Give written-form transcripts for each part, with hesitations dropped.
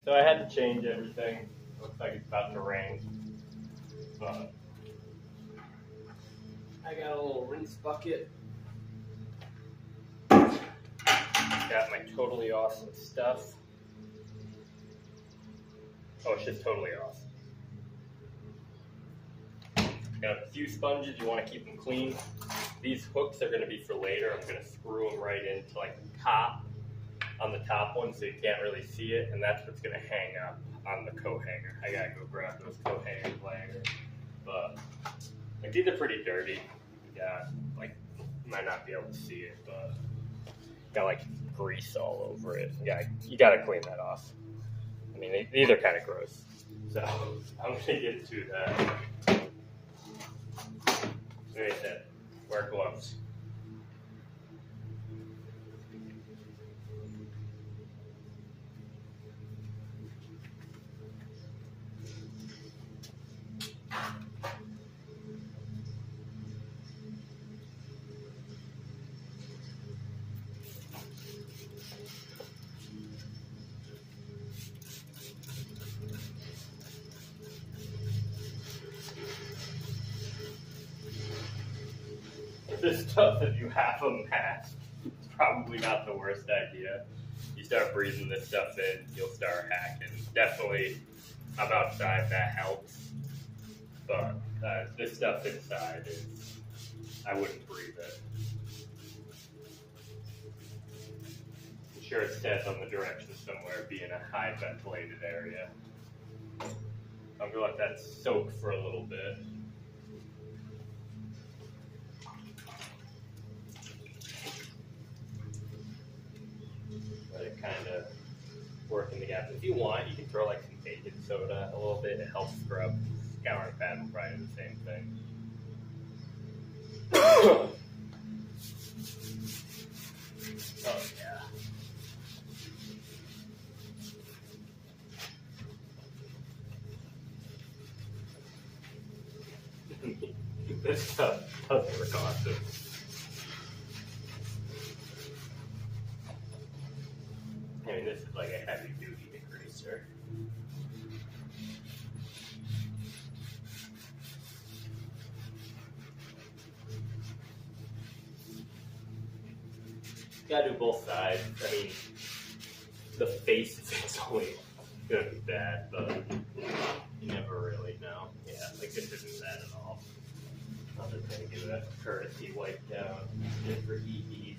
So I had to change everything. Looks like it's about to rain. But I got a little rinse bucket. Got my totally awesome stuff. Oh, it's just totally awesome. Got a few sponges, you want to keep them clean. These hooks are going to be for later. I'm going to screw them right into like the top, on the top one so you can't really see it, and that's what's going to hang up on the coat hanger. I got to go grab those coat hangers later. But like these are pretty dirty. Yeah, like you might not be able to see it, but got like grease all over it. Yeah, you got to clean that off. I mean, these are kind of gross. So I'm going to get to that. Like I said, wear gloves. This stuff, if you have a mask, it's probably not the worst idea. You start breathing this stuff in, you'll start hacking. Definitely, I'm outside, that helps. But this stuff inside is, I wouldn't breathe it. I'm sure it says on the directions somewhere, be in a high ventilated area. I'm gonna let that soak for a little bit. Let it kind of work in the gap. If you want, you can throw like some baking soda a little bit. It helps scrub. Scouring pad will probably do the same thing. Oh yeah. This stuff doesn't look awesome. I mean, this is like a heavy duty degreaser. Gotta do both sides. I mean, the face is only gonna be bad, but you never really know. Yeah, like this isn't bad at all. I'm just gonna give it a courtesy wipe down just for EEs.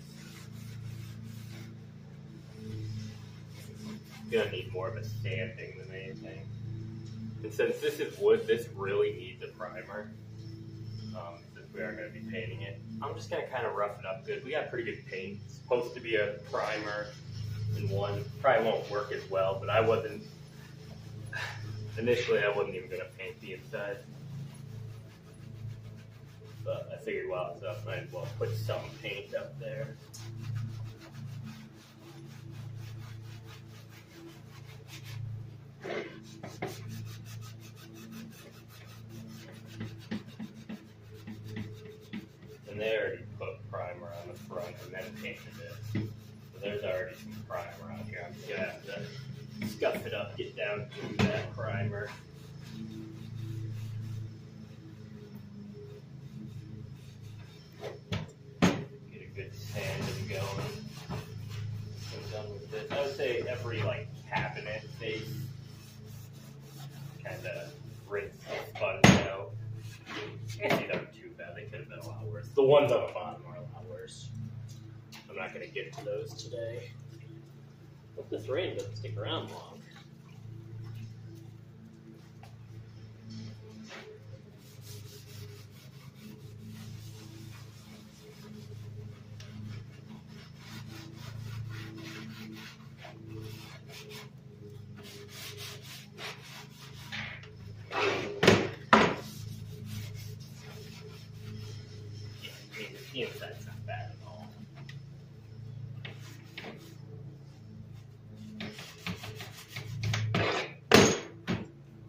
Gonna need more of a stamping than anything. And since this is wood, this really needs a primer. Since we are going to be painting it, I'm just going to kind of rough it up good. We got pretty good paint. It's supposed to be a primer in one. Probably won't work as well, but I wasn't. Initially, I wasn't even going to paint the inside. But I figured while it's up, I might as well put some paint up there. And they already put primer on the front and then painted it. So there's already some primer on here. I'm just gonna have to scuff it up, get down to that primer. Get a good sanding going. I'm done with this. I would say every like cabinet face, kind of rinse the sponge out. These aren't too bad. They could have been a lot worse. The ones on the bottom are a lot worse. I'm not going to get to those today. Hope this rain doesn't stick around long. The inside's not bad at all.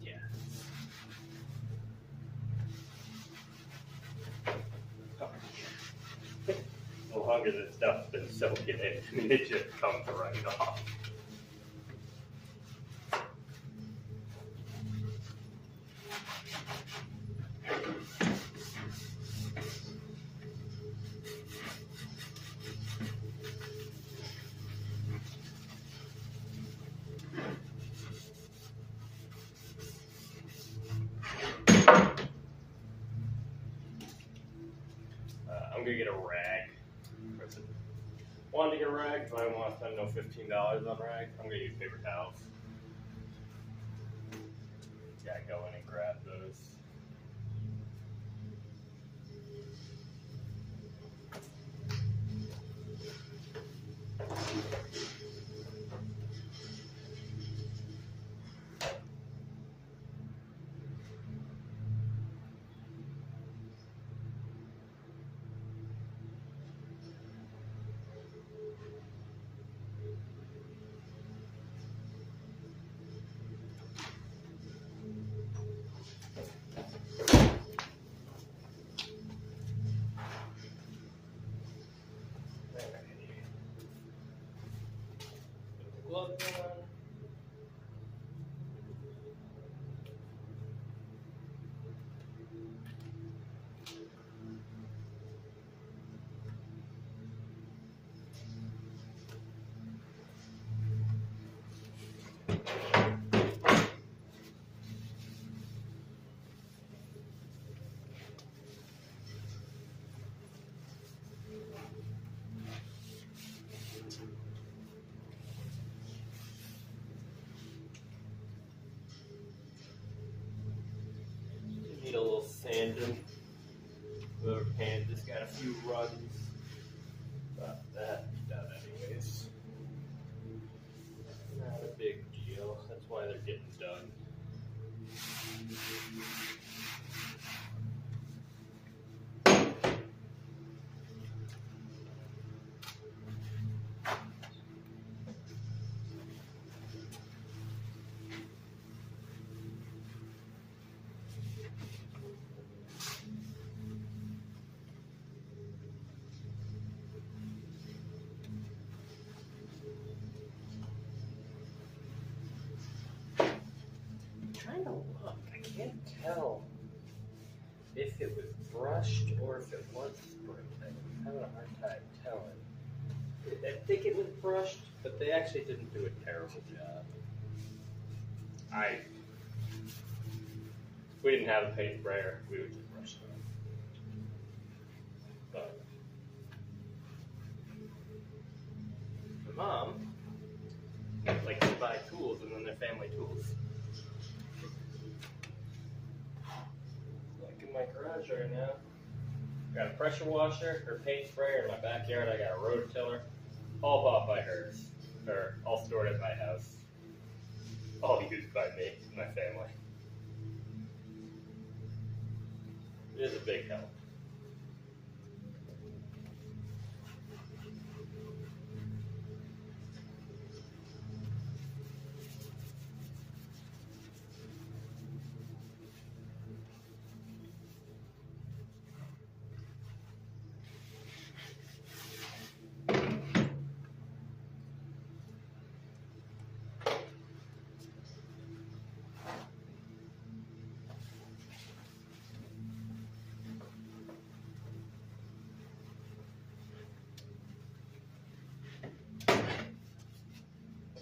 Yeah. The longer this stuff's been soaking in, I mean, it just comes right off. I'm gonna get a rag. Wanted to get a rag, but I don't want to spend no $15 on rag. I'm gonna use paper towels. Yeah, go in and grab those. Gloves on. Need a little sanding. Whoever painted this got a few runs. But that done anyways. Not a big deal. That's why they're getting done. Trying to look, I can't tell if it was brushed or if it was sprayed. I'm having a hard time telling. I think it was brushed, but they actually didn't do a terrible job. We didn't have a paint sprayer, we would just brush it off. But my mom likes to buy tools and then they're family tools. In my garage right now. Got a pressure washer, her paint sprayer in my backyard. I got a rototiller, all bought by hers, or all stored at my house, all used by me and my family. It is a big help.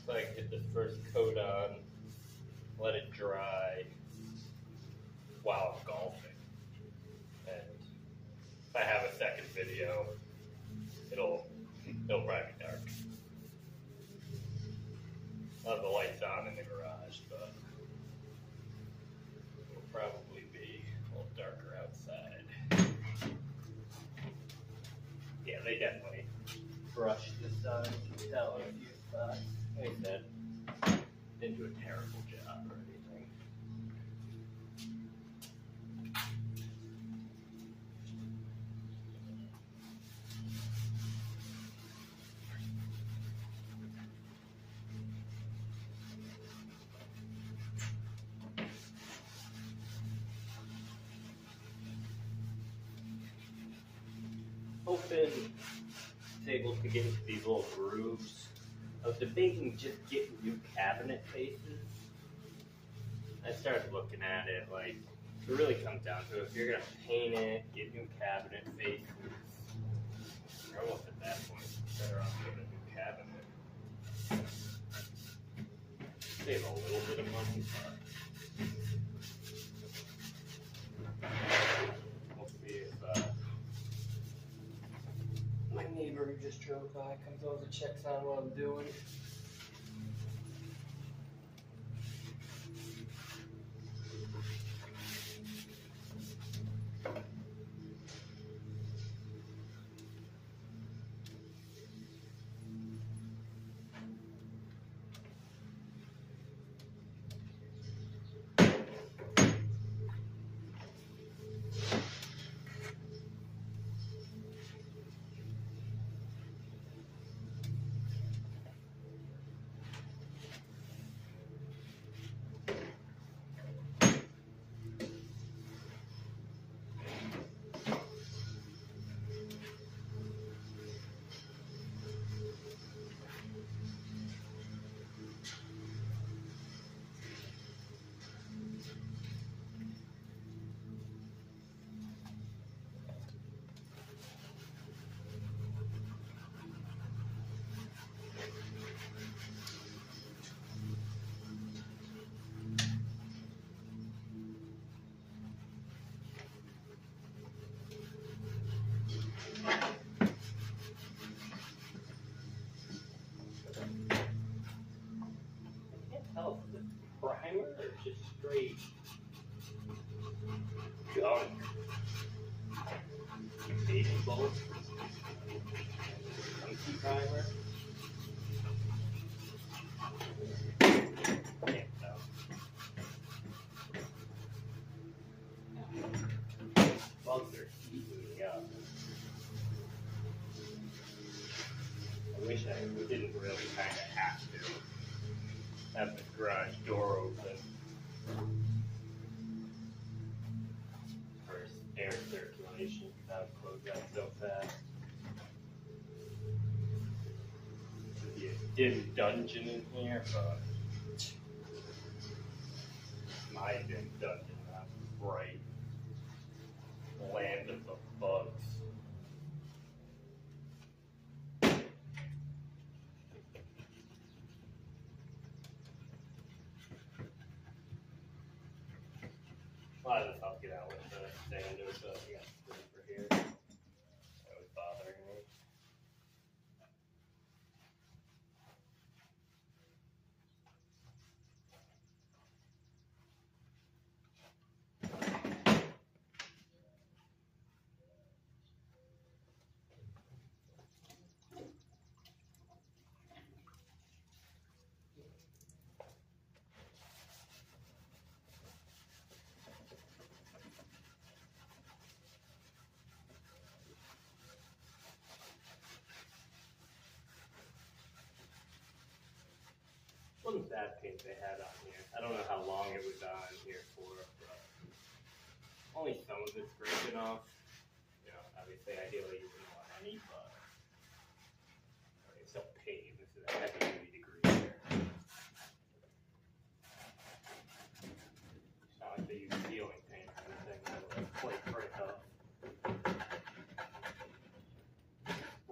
So I can get this first coat on, let it dry while I'm golfing. And if I have a second video, it'll probably be dark. I'll have the lights on in the garage, but it'll probably be a little darker outside. Yeah, they definitely brushed this on, you can tell in a few spots. Like I said, didn't do a terrible job or anything. Hoping it's able to get into these little grooves. I was debating just getting new cabinet faces. I started looking at it like it really comes down to if you're gonna paint it, get new cabinet faces. You're almost at that point. Better off getting a new cabinet. Save a little bit of money, but we'll see if my neighbor who just drove by comes over, checks on what I'm doing. Oh, the primer or just straight junk? Baby boat? Chunky primer? Can't tell. Bugs are eating me up. I wish we didn't really kind of have to have the garage door open for air circulation. That would close that so fast. Could be a dim dungeon in here, but my dim dungeon, not bright land of the bugs. A lot of this I'll get out with the sander, so we got three for here. That was bothering me. Wasn't that paint they had on here? I don't know how long it was on here for, but only some of it's breaking off. You know, obviously, ideally you wouldn't want any, but it's still paint. This is a heavy duty degree here. It's not like they use ceiling paint or anything. That would flake right up.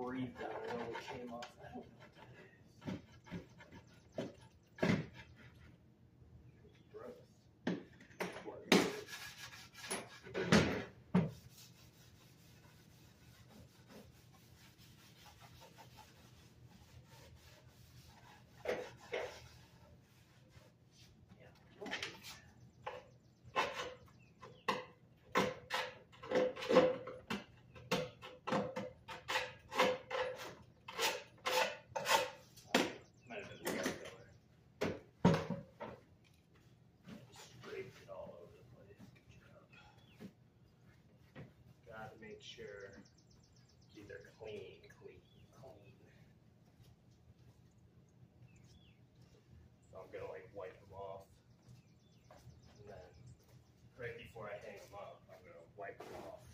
Breathed out when it came off. I don't know. Make sure these are clean. So I'm gonna like wipe them off, and then right before I hang them up, I'm gonna wipe them off.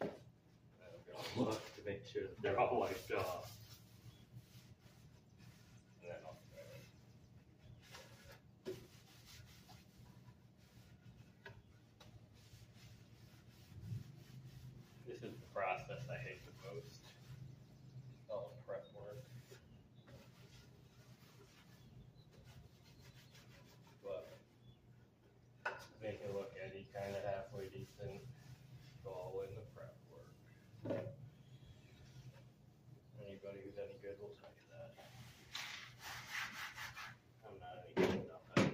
And I'm gonna look to make sure that they're all wiped off. And then I'll spray it. I hate the most. All prep work. But make it look any kind of halfway decent. Go all in the prep work. Anybody who's any good will tell you that. I'm not any good enough at that.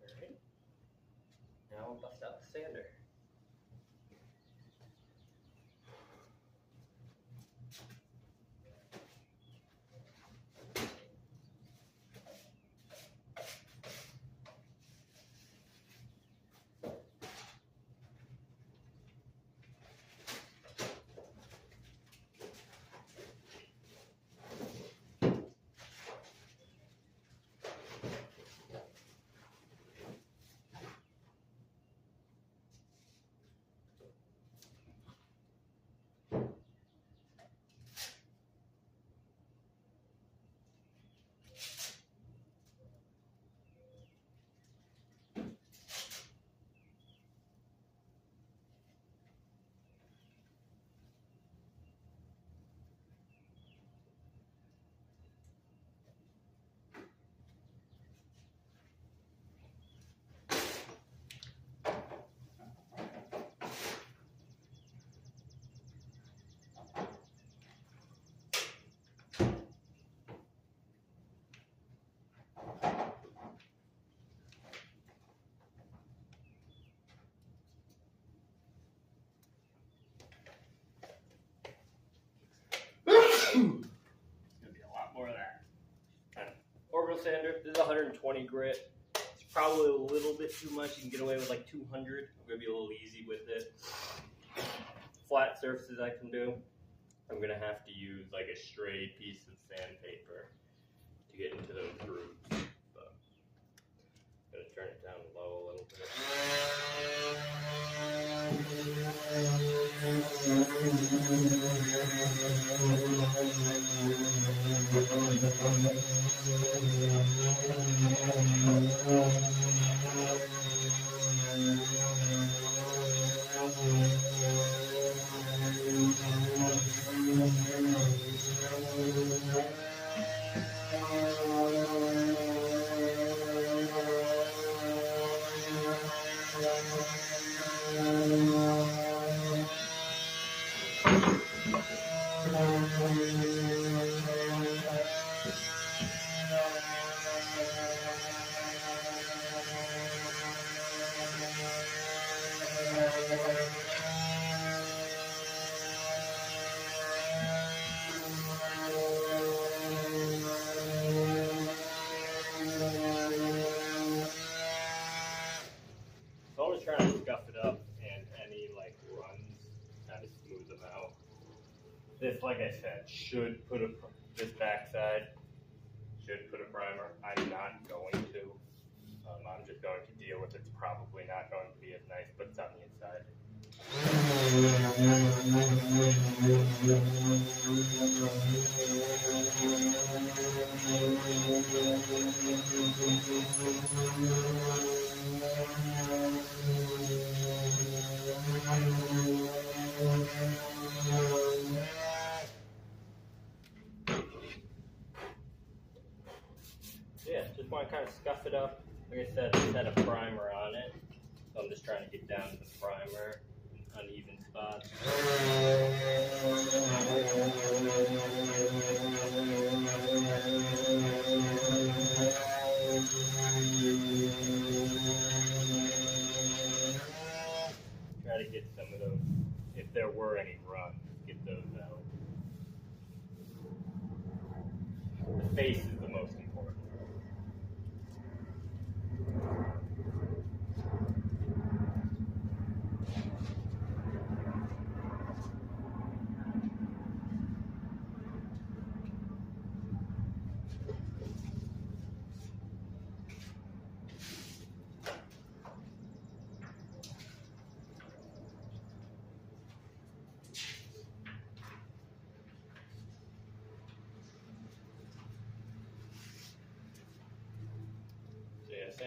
Alright. Now I'll bust out the sander. It's gonna be a lot more of that. Orbital sander, this is 120 grit. It's probably a little bit too much. You can get away with like 200. I'm gonna be a little easy with it. Flat surfaces I can do. I'm gonna have to use like a straight piece of sandpaper to get into those grooves. But I'm gonna turn it down low a little bit. So I'm just trying to scuff it up and any like runs, kind of smooth them out. This, like I said, should put this backside should put a primer. I'm not going to. I'm just going to deal with it. It's probably not going to be as nice, but it's on the inside. Yeah, just want to kind of scuff it up. Like I said, it's had a primer on it, so I'm just trying to get down to the primer, uneven spots. Try to get some of those, if there were any runs, get those out. The face is the most important.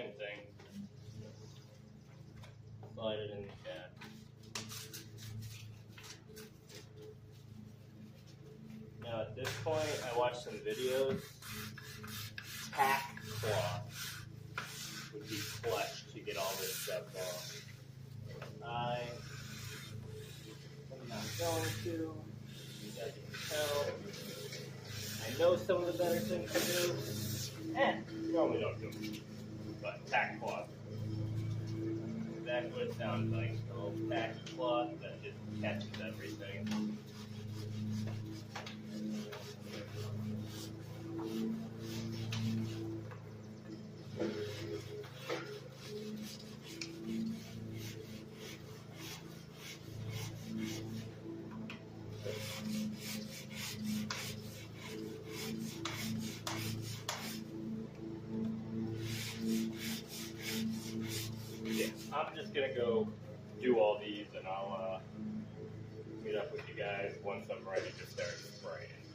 same thing. Slide it in the cap. Now at this point, I watched some videos. Tack cloth would be clutch to get all this stuff off. I am not going to. You guys can tell. I know some of the better things to do. Normally don't do it. But tack cloth. Exactly what it sounds like. A little tacky cloth that just catches everything. Yeah, I'm just gonna go do all these and I'll meet up with you guys once I'm ready to start spraying.